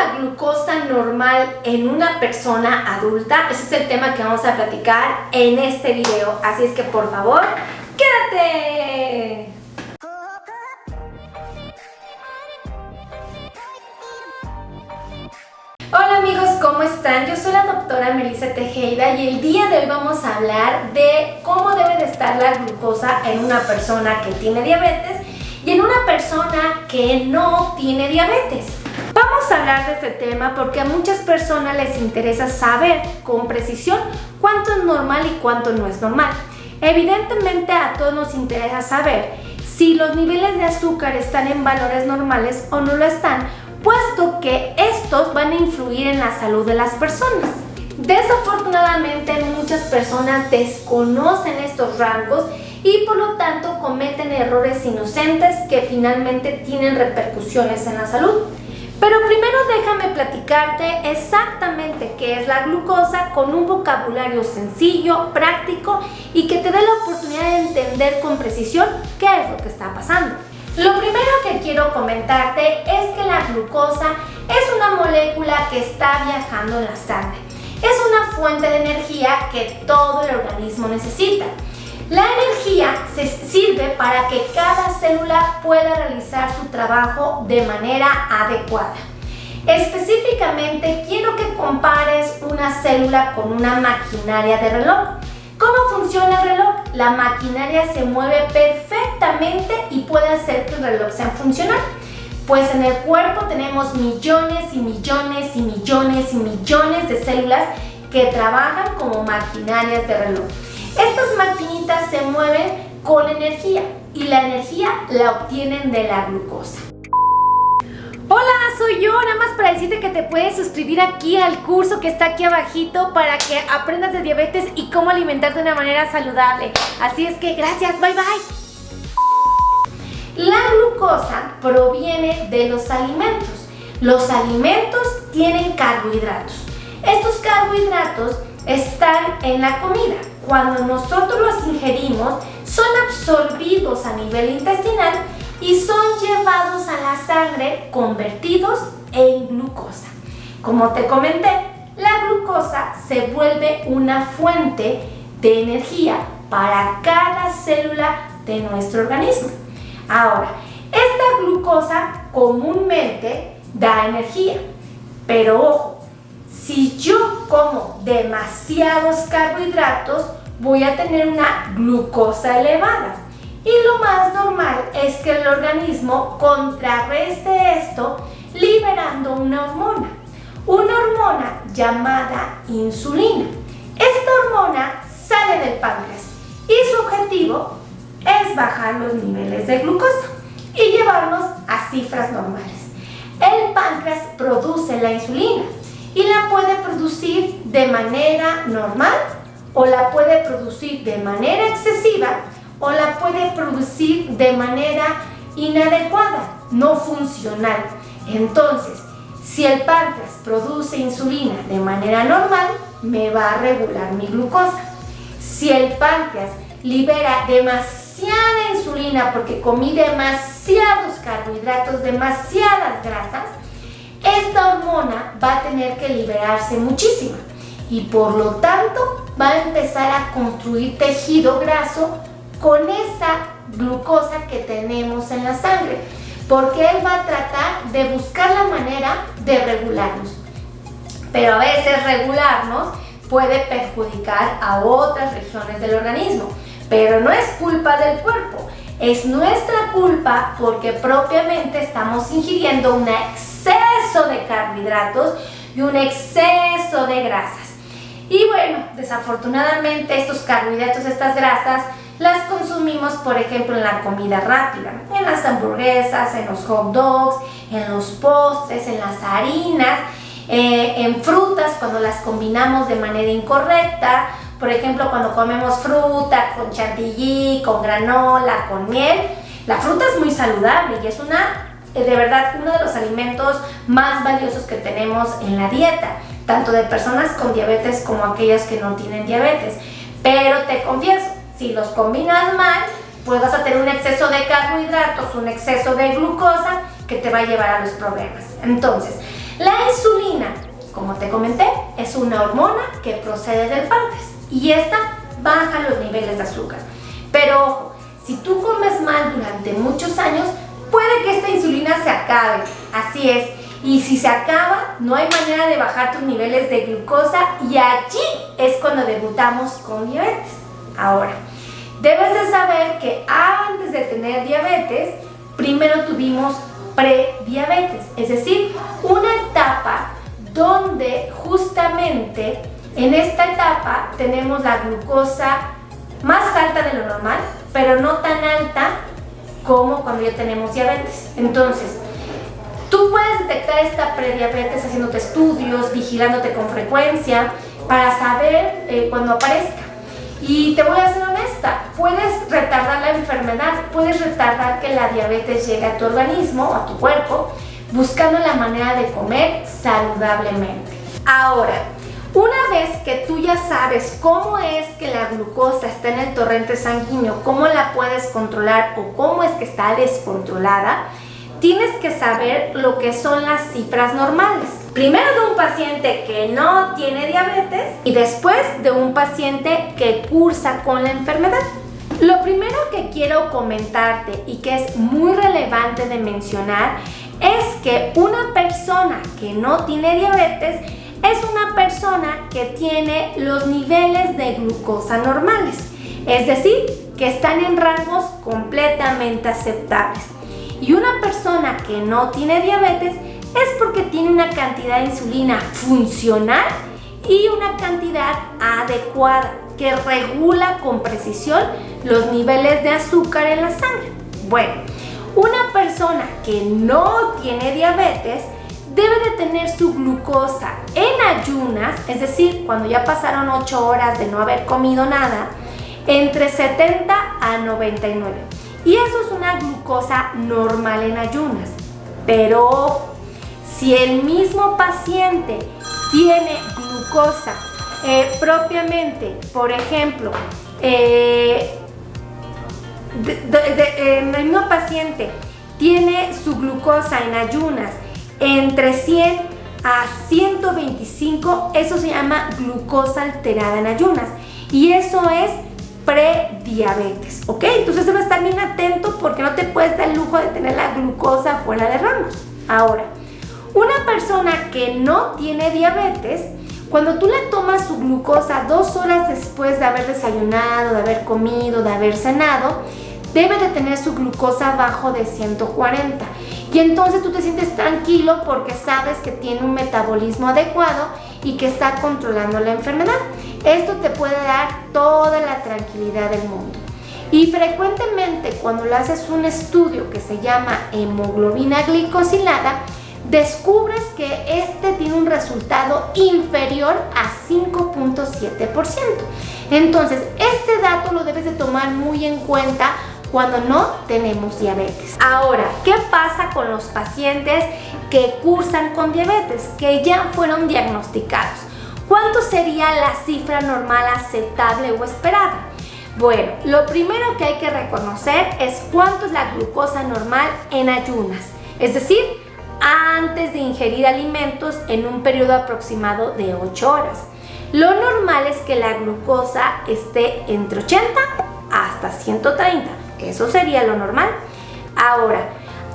la glucosa normal en una persona adulta? Ese es el tema que vamos a platicar en este video, así es que por favor, ¡quédate! Hola amigos, ¿cómo están? Yo soy la doctora Melissa Tejeda y el día de hoy vamos a hablar de cómo debe de estar la glucosa en una persona que tiene diabetes y en una persona que no tiene diabetes. Vamos a hablar de este tema porque a muchas personas les interesa saber con precisión cuánto es normal y cuánto no es normal. Evidentemente a todos nos interesa saber si los niveles de azúcar están en valores normales o no lo están, puesto que estos van a influir en la salud de las personas. Desafortunadamente muchas personas desconocen estos rangos y por lo tanto cometen errores inocentes que finalmente tienen repercusiones en la salud. Pero primero déjame platicarte exactamente qué es la glucosa con un vocabulario sencillo, práctico y que te dé la oportunidad de entender con precisión qué es lo que está pasando. Lo primero que quiero comentarte es que la glucosa es una molécula que está viajando en la sangre. Es una fuente de energía que todo el organismo necesita. La energía se sirve para que cada célula pueda realizar su trabajo de manera adecuada. Específicamente, quiero que compares una célula con una maquinaria de reloj. ¿Cómo funciona el reloj? La maquinaria se mueve perfectamente y puede hacer que el reloj sea funcional. Pues en el cuerpo tenemos millones y millones y millones y millones de células que trabajan como maquinarias de reloj. Estas maquinitas se mueven con energía y la energía la obtienen de la glucosa. Hola, soy yo, nada más para decirte que te puedes suscribir aquí al curso que está aquí abajito para que aprendas de diabetes y cómo alimentarte de una manera saludable. Así es que gracias, bye bye. La glucosa proviene de los alimentos. Los alimentos tienen carbohidratos. Estos carbohidratos están en la comida. Cuando nosotros los ingerimos, son absorbidos a nivel intestinal y son llevados a la sangre convertidos en glucosa. Como te comenté, la glucosa se vuelve una fuente de energía para cada célula de nuestro organismo. Ahora, esta glucosa comúnmente da energía, pero ojo, si yo como demasiados carbohidratos, voy a tener una glucosa elevada. Y lo más normal es que el organismo contrarreste esto liberando una hormona llamada insulina. Esta hormona sale del páncreas y su objetivo es bajar los niveles de glucosa y llevarnos a cifras normales. El páncreas produce la insulina y la puede producir de manera normal o la puede producir de manera excesiva o la puede producir de manera inadecuada, no funcional. Entonces, si el páncreas produce insulina de manera normal, me va a regular mi glucosa. Si el páncreas libera demasiada insulina porque comí demasiados carbohidratos, demasiadas grasas, esta hormona va a tener que liberarse muchísima y por lo tanto va a empezar a construir tejido graso con esa glucosa que tenemos en la sangre, porque él va a tratar de buscar la manera de regularnos. Pero a veces regularnos puede perjudicar a otras regiones del organismo, pero no es culpa del cuerpo, es nuestra culpa porque propiamente estamos ingiriendo un exceso de carbohidratos y un exceso de grasas. Y bueno, desafortunadamente estos carbohidratos, estas grasas, las consumimos, por ejemplo, en la comida rápida, en las hamburguesas, en los hot dogs, en los postres, en las harinas, en frutas cuando las combinamos de manera incorrecta. Por ejemplo, cuando comemos fruta con chantilly, con granola, con miel, la fruta es muy saludable y es de verdad uno de los alimentos más valiosos que tenemos en la dieta, tanto de personas con diabetes como aquellas que no tienen diabetes. Pero te confieso, si los combinas mal, pues vas a tener un exceso de carbohidratos, un exceso de glucosa que te va a llevar a los problemas. Entonces, la insulina como te comenté, es una hormona que procede del páncreas y esta baja los niveles de azúcar. Pero ojo, si tú comes mal durante muchos años, puede que esta insulina se acabe, así es. Y si se acaba, no hay manera de bajar tus niveles de glucosa y allí es cuando debutamos con diabetes. Ahora, debes de saber que antes de tener diabetes, primero tuvimos prediabetes, es decir, una etapa donde justamente en esta etapa tenemos la glucosa más alta de lo normal, pero no tan alta como cuando ya tenemos diabetes. Entonces, tú puedes detectar esta prediabetes haciéndote estudios, vigilándote con frecuencia para saber cuando aparezca. Y te voy a ser honesta, puedes retardar la enfermedad, puedes retardar que la diabetes llegue a tu organismo, a tu cuerpo, buscando la manera de comer saludablemente. Ahora, una vez que tú ya sabes cómo es que la glucosa está en el torrente sanguíneo, cómo la puedes controlar o cómo es que está descontrolada, tienes que saber lo que son las cifras normales. Primero de un paciente que no tiene diabetes y después de un paciente que cursa con la enfermedad. Lo primero que quiero comentarte y que es muy relevante de mencionar es que una persona que no tiene diabetes es una persona que tiene los niveles de glucosa normales, es decir, que están en rangos completamente aceptables. Y una persona que no tiene diabetes es porque tiene una cantidad de insulina funcional y una cantidad adecuada que regula con precisión los niveles de azúcar en la sangre. Bueno, una persona que no tiene diabetes debe de tener su glucosa en ayunas, es decir, cuando ya pasaron 8 horas de no haber comido nada, entre 70 a 99. Y eso es una glucosa normal en ayunas. Pero si el mismo paciente tiene glucosa propiamente, por ejemplo, el mismo paciente tiene su glucosa en ayunas entre 100 a 125, eso se llama glucosa alterada en ayunas. Y eso es prediabetes, ¿ok? Entonces debes estar bien atento porque no te puedes dar el lujo de tener la glucosa fuera de rangos. Ahora, una persona que no tiene diabetes, cuando tú le tomas su glucosa 2 horas después de haber desayunado, de haber comido, de haber cenado, debe de tener su glucosa abajo de 140. Y entonces tú te sientes tranquilo porque sabes que tiene un metabolismo adecuado y que está controlando la enfermedad. Esto te puede dar toda la tranquilidad del mundo. Y frecuentemente cuando le haces un estudio que se llama hemoglobina glicosilada, descubres que este tiene un resultado inferior a 5.7%. Entonces, este dato lo debes de tomar muy en cuenta cuando no tenemos diabetes. Ahora, ¿qué pasa con los pacientes que cursan con diabetes, que ya fueron diagnosticados? ¿Cuánto sería la cifra normal aceptable o esperada? Bueno, lo primero que hay que reconocer es cuánto es la glucosa normal en ayunas, es decir, antes de ingerir alimentos en un periodo aproximado de 8 horas. Lo normal es que la glucosa esté entre 80 hasta 130, que eso sería lo normal. Ahora,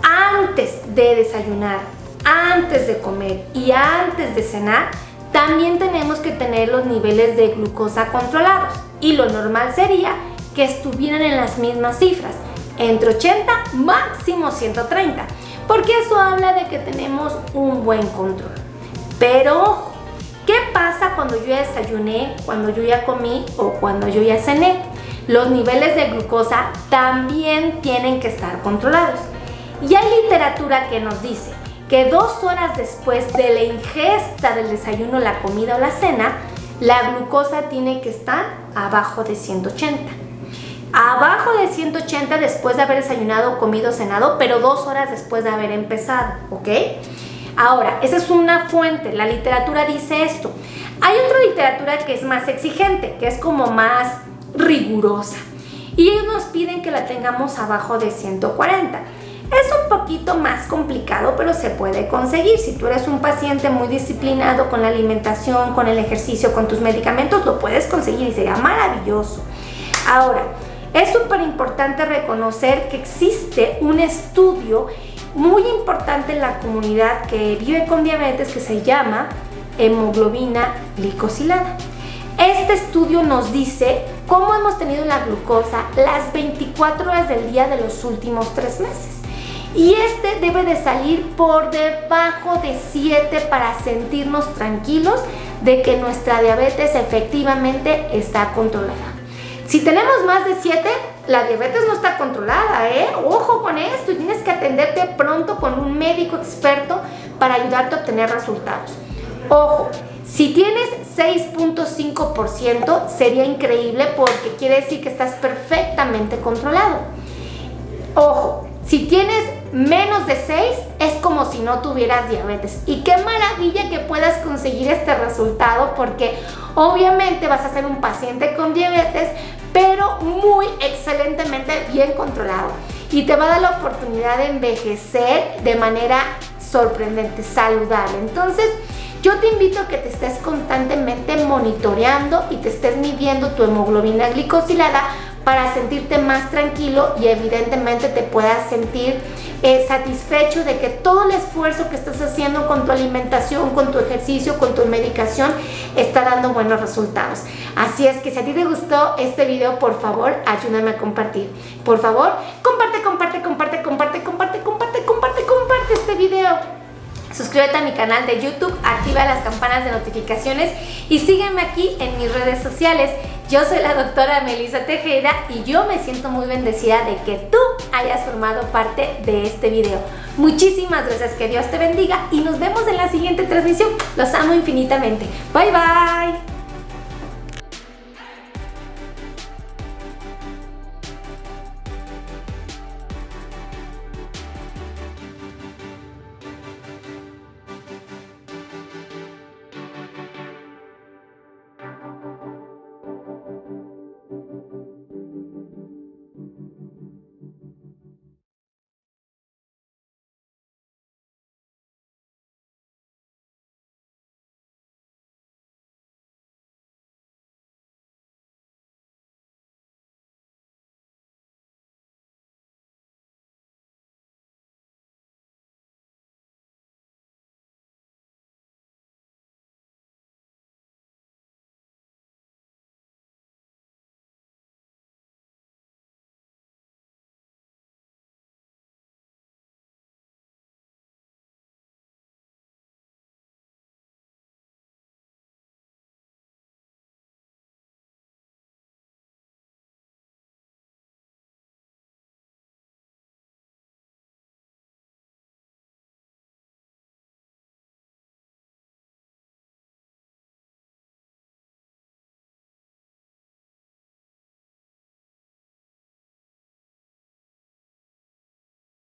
antes de desayunar, antes de comer y antes de cenar, también tenemos que tener los niveles de glucosa controlados. Y lo normal sería que estuvieran en las mismas cifras, entre 80 máximo 130, porque eso habla de que tenemos un buen control. Pero ojo, ¿qué pasa cuando yo ya desayuné, cuando yo ya comí o cuando yo ya cené? Los niveles de glucosa también tienen que estar controlados. Y hay literatura que nos dice que 2 horas después de la ingesta del desayuno, la comida o la cena, la glucosa tiene que estar abajo de 180. Abajo de 180 después de haber desayunado, comido, cenado, pero 2 horas después de haber empezado, ¿ok? Ahora, esa es una fuente, la literatura dice esto. Hay otra literatura que es más exigente, que es como más rigurosa. Y ellos nos piden que la tengamos abajo de 140. Es un poquito más complicado, pero se puede conseguir. Si tú eres un paciente muy disciplinado con la alimentación, con el ejercicio, con tus medicamentos, lo puedes conseguir y sería maravilloso. Ahora, es súper importante reconocer que existe un estudio muy importante en la comunidad que vive con diabetes que se llama hemoglobina glicosilada. Este estudio nos dice cómo hemos tenido la glucosa las 24 horas del día de los últimos 3 meses. Y este debe de salir por debajo de 7 para sentirnos tranquilos de que nuestra diabetes efectivamente está controlada. Si tenemos más de 7, la diabetes no está controlada, Ojo con esto, y tienes que atenderte pronto con un médico experto para ayudarte a obtener resultados. Ojo, si tienes 6.5% sería increíble porque quiere decir que estás perfectamente controlado. Ojo, si tienes menos de 6 es como si no tuvieras diabetes. Y qué maravilla que puedas conseguir este resultado porque obviamente vas a ser un paciente con diabetes, pero muy excelentemente bien controlado. Y te va a dar la oportunidad de envejecer de manera sorprendente, saludable. Entonces, yo te invito a que te estés constantemente monitoreando y te estés midiendo tu hemoglobina glicosilada para sentirte más tranquilo y evidentemente te puedas sentir satisfecho de que todo el esfuerzo que estás haciendo con tu alimentación, con tu ejercicio, con tu medicación está dando buenos resultados. Así es que si a ti te gustó este video, por favor, ayúdame a compartir. Por favor, comparte este video. Suscríbete a mi canal de YouTube, activa las campanas de notificaciones y sígueme aquí en mis redes sociales. Yo soy la doctora Melissa Tejeda y yo me siento muy bendecida de que tú hayas formado parte de este video. Muchísimas gracias, que Dios te bendiga y nos vemos en la siguiente transmisión. Los amo infinitamente. Bye bye.